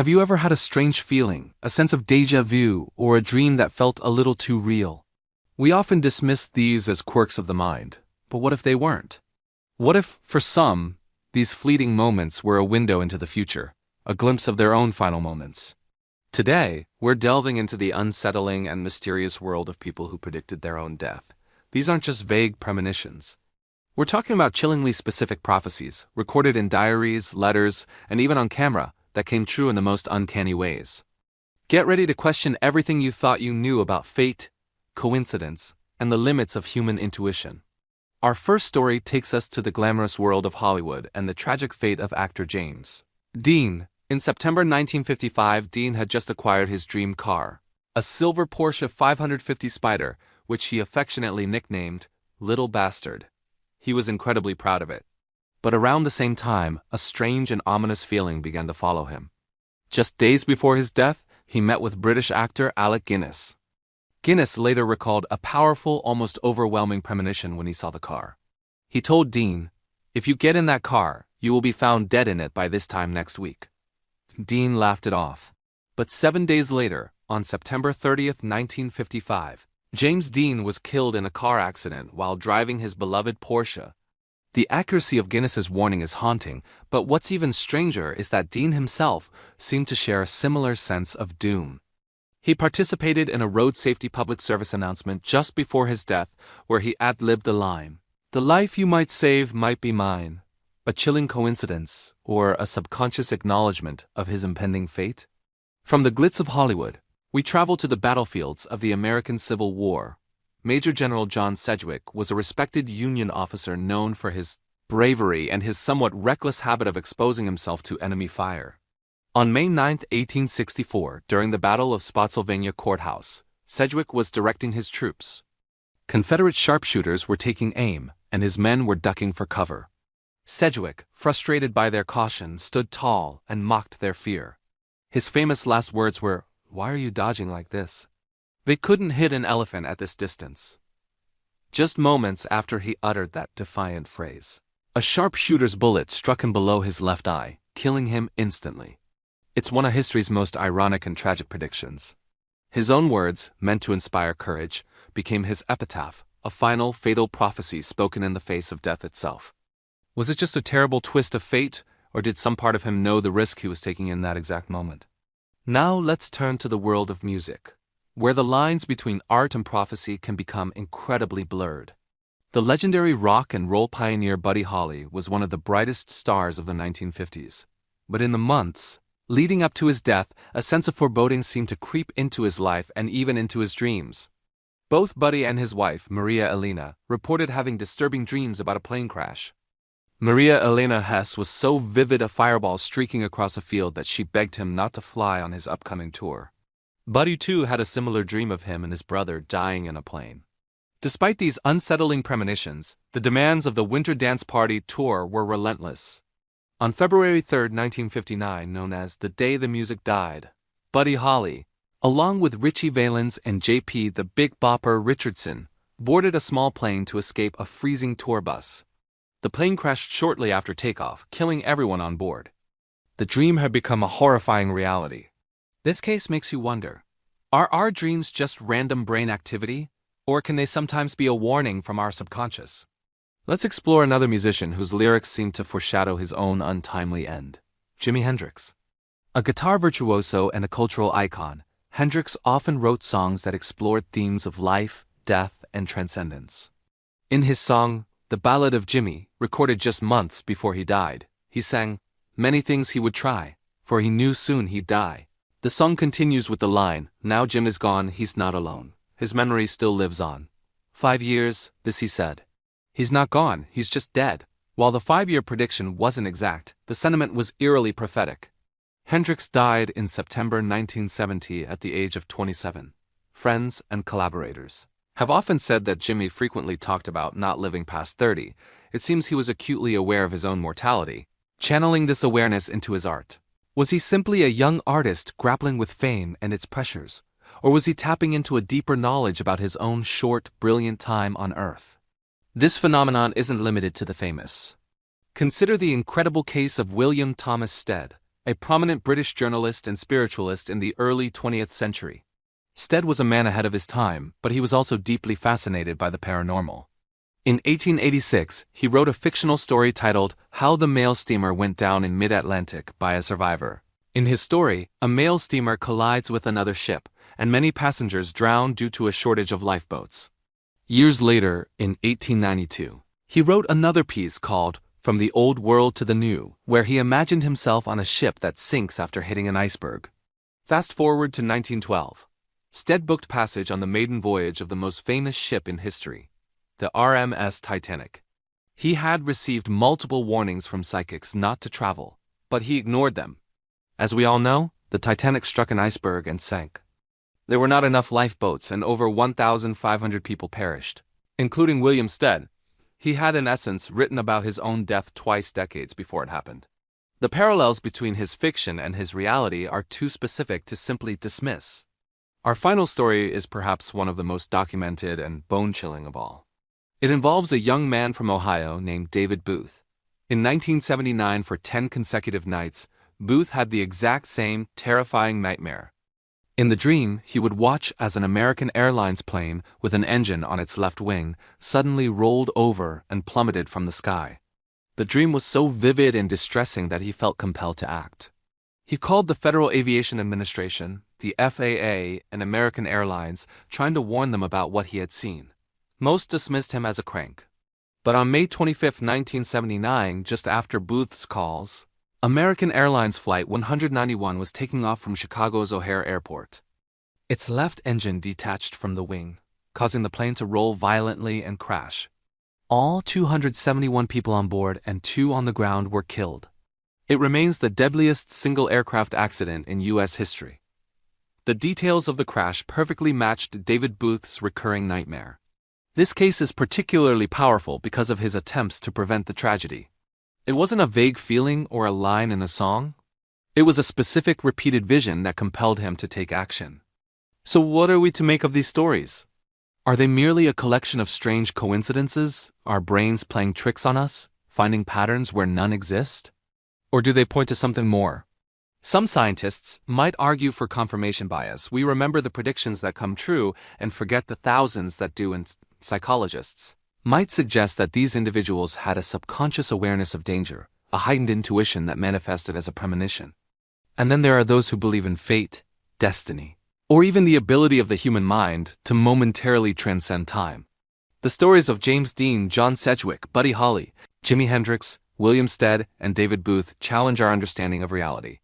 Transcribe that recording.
Have you ever had a strange feeling, a sense of déjà vu, or a dream that felt a little too real? We often dismiss these as quirks of the mind, but what if they weren't? What if, for some, these fleeting moments were a window into the future, a glimpse of their own final moments? Today, we're delving into the unsettling and mysterious world of people who predicted their own death. These aren't just vague premonitions. We're talking about chillingly specific prophecies, recorded in diaries, letters, and even on camera, that came true in the most uncanny ways. Get ready to question everything you thought you knew about fate, coincidence, and the limits of human intuition. Our first story takes us to the glamorous world of Hollywood and the tragic fate of actor James Dean. In September 1955, Dean had just acquired his dream car, a silver Porsche 550 Spider, which he affectionately nicknamed Little Bastard. He was incredibly proud of it. But around the same time, a strange and ominous feeling began to follow him. Just days before his death, he met with British actor Alec Guinness. Guinness later recalled a powerful, almost overwhelming premonition when he saw the car. He told Dean, "If you get in that car, you will be found dead in it by this time next week." Dean laughed it off. But 7 days later, on September 30th, 1955, James Dean was killed in a car accident while driving his beloved Porsche. The accuracy of Guinness's warning is haunting, but what's even stranger is that Dean himself seemed to share a similar sense of doom. He participated in a road safety public service announcement just before his death where he ad-libbed the line, "The life you might save might be mine." A chilling coincidence, or a subconscious acknowledgement of his impending fate? From the glitz of Hollywood, we travel to the battlefields of the American Civil War. Major General John Sedgwick was a respected Union officer known for his bravery and his somewhat reckless habit of exposing himself to enemy fire. On May 9, 1864, during the Battle of Spotsylvania Courthouse, Sedgwick was directing his troops. Confederate sharpshooters were taking aim, and his men were ducking for cover. Sedgwick, frustrated by their caution, stood tall and mocked their fear. His famous last words were, "Why are you dodging like this?" They couldn't hit an elephant at this distance. Just moments after he uttered that defiant phrase, a sharpshooter's bullet struck him below his left eye, killing him instantly. It's one of history's most ironic and tragic predictions. His own words, meant to inspire courage, became his epitaph, a final, fatal prophecy spoken in the face of death itself. Was it just a terrible twist of fate, or did some part of him know the risk he was taking in that exact moment? Now let's turn to the world of music, where the lines between art and prophecy can become incredibly blurred. The legendary rock and roll pioneer Buddy Holly was one of the brightest stars of the 1950s. But in the months leading up to his death, a sense of foreboding seemed to creep into his life and even into his dreams. Both Buddy and his wife, Maria Elena, reported having disturbing dreams about a plane crash. Maria Elena Hess was so vivid a fireball streaking across a field that she begged him not to fly on his upcoming tour. Buddy too had a similar dream of him and his brother dying in a plane. Despite these unsettling premonitions, the demands of the Winter Dance Party tour were relentless. On February 3, 1959, known as the day the music died, Buddy Holly, along with Richie Valens and J.P. the Big Bopper Richardson, boarded a small plane to escape a freezing tour bus. The plane crashed shortly after takeoff, killing everyone on board. The dream had become a horrifying reality. This case makes you wonder, are our dreams just random brain activity, or can they sometimes be a warning from our subconscious? Let's explore another musician whose lyrics seem to foreshadow his own untimely end, Jimi Hendrix. A guitar virtuoso and a cultural icon, Hendrix often wrote songs that explored themes of life, death, and transcendence. In his song, The Ballad of Jimi, recorded just months before he died, he sang, "Many things he would try, for he knew soon he'd die." The song continues with the line, "Now Jim is gone, he's not alone. His memory still lives on. 5 years, this he said. He's not gone, he's just dead." While the 5-year prediction wasn't exact, the sentiment was eerily prophetic. Hendrix died in September 1970 at the age of 27. Friends and collaborators have often said that Jimi frequently talked about not living past 30. It seems he was acutely aware of his own mortality, channeling this awareness into his art. Was he simply a young artist grappling with fame and its pressures, or was he tapping into a deeper knowledge about his own short, brilliant time on Earth? This phenomenon isn't limited to the famous. Consider the incredible case of William Thomas Stead, a prominent British journalist and spiritualist in the early 20th century. Stead was a man ahead of his time, but he was also deeply fascinated by the paranormal. In 1886, he wrote a fictional story titled How the Mail Steamer Went Down in Mid-Atlantic by a Survivor. In his story, a mail steamer collides with another ship, and many passengers drown due to a shortage of lifeboats. Years later, in 1892, he wrote another piece called From the Old World to the New, where he imagined himself on a ship that sinks after hitting an iceberg. Fast forward to 1912. Stead booked passage on the maiden voyage of the most famous ship in history, the RMS Titanic. He had received multiple warnings from psychics not to travel, but he ignored them. As we all know, the Titanic struck an iceberg and sank. There were not enough lifeboats and over 1,500 people perished, including William Stead. He had in essence written about his own death twice decades before it happened. The parallels between his fiction and his reality are too specific to simply dismiss. Our final story is perhaps one of the most documented and bone-chilling of all. It involves a young man from Ohio named David Booth. In 1979, for 10 consecutive nights, Booth had the exact same terrifying nightmare. In the dream, he would watch as an American Airlines plane with an engine on its left wing suddenly rolled over and plummeted from the sky. The dream was so vivid and distressing that he felt compelled to act. He called the Federal Aviation Administration, the FAA, and American Airlines, trying to warn them about what he had seen. Most dismissed him as a crank. But on May 25, 1979, just after Booth's calls, American Airlines Flight 191 was taking off from Chicago's O'Hare Airport. Its left engine detached from the wing, causing the plane to roll violently and crash. All 271 people on board and 2 on the ground were killed. It remains the deadliest single aircraft accident in U.S. history. The details of the crash perfectly matched David Booth's recurring nightmare. This case is particularly powerful because of his attempts to prevent the tragedy. It wasn't a vague feeling or a line in a song. It was a specific repeated vision that compelled him to take action. So what are we to make of these stories? Are they merely a collection of strange coincidences, our brains playing tricks on us, finding patterns where none exist? Or do they point to something more? Some scientists might argue for confirmation bias. We remember the predictions that come true and forget the thousands that do, and psychologists might suggest that these individuals had a subconscious awareness of danger, a heightened intuition that manifested as a premonition. And then there are those who believe in fate, destiny, or even the ability of the human mind to momentarily transcend time. The stories of James Dean, John Sedgwick, Buddy Holly, Jimi Hendrix, William Stead, and David Booth challenge our understanding of reality.